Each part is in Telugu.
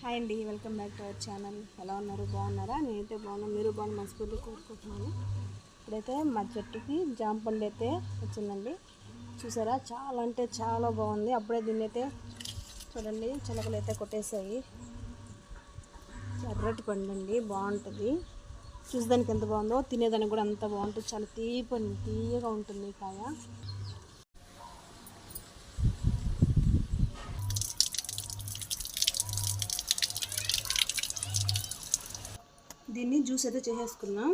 హాయ్ అండి, welcome back to our channel. ఎలా ఉన్నారు? బాగున్నారా? నేనైతే బాగున్నాను. మీరు బాగున్న మనస్ఫూర్తిగా కోరుకుంటున్నాను. ఇప్పుడైతే మా చెట్టుకి జామ పండు అయితే వచ్చిందండి. చూసారా, చాలా అంటే చాలా బాగుంది. అప్పుడే దీన్ని అయితే చూడండి, చిలకలు అయితే కొట్టేసాయి. ఎర్రటి పండు అండి, బాగుంటుంది. చూసేదానికి ఎంత బాగుందో తినేదానికి కూడా అంత బాగుంటుంది. చాలా తీయగా ఉంటుంది కాయ. దీన్ని జ్యూస్ అయితే చేసేసుకున్నాం.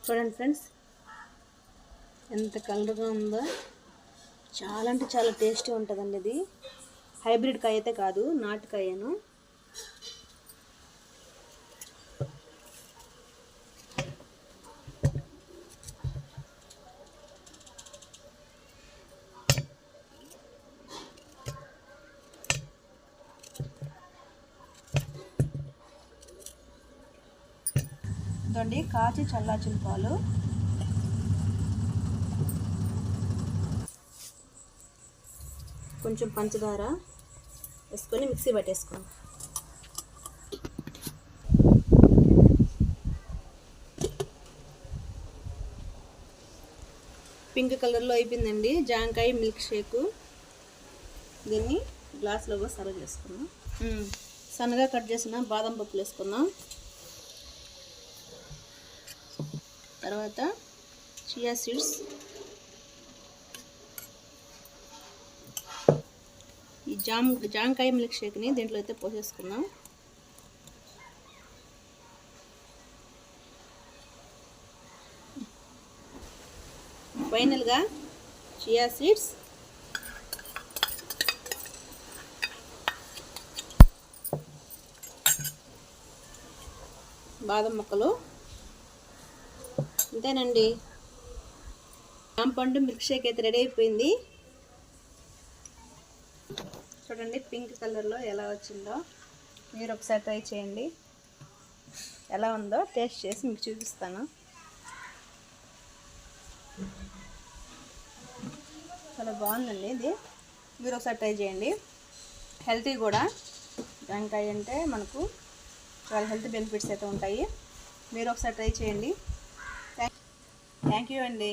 చూడండి ఫ్రెండ్స్, ఎంత కలర్గా ఉందో. చాలా అంటే చాలా టేస్టీ ఉంటుందండి. ఇది హైబ్రిడ్ కాయ అయితే కాదు, నాటుకాయను. ఇదండి కాచి చల్లార్చిన పాలు. కొంచెం పంచదార వేసుకొని మిక్సీ పట్టేసుకోండి. పింక్ కలర్లో అయిపోయిందండి జాంకాయ మిల్క్ షేకు. దీన్ని గ్లాస్లో సర్వ్ చేసుకుందాం. సన్నగా కట్ చేసిన బాదం పప్పులు వేసుకుందాం. తర్వాత చియా సీడ్స్, ఈ జాంకాయ మిల్క్ షేక్ని దీంట్లో అయితే పోసేసుకుందాం. ఫైనల్గా చియా సీడ్స్, బాదం ముక్కలు. అంతేనండి, జామ పండు మిల్క్ షేక్ అయితే రెడీ అయిపోయింది. చూడండి పింక్ కలర్లో ఎలా వచ్చిందో. మీరు ఒకసారి ట్రై చేయండి. ఎలా ఉందో టేస్ట్ చేసి మీకు చూపిస్తాను. చాలా బాగుందండి ఇది. మీరు ఒకసారి ట్రై చేయండి. హెల్తీ కూడా. జాంకాయ అంటే మనకు చాలా హెల్త్ బెనిఫిట్స్ అయితే ఉంటాయి. మీరు ఒకసారి ట్రై చేయండి. థ్యాంక్ యూ అండి.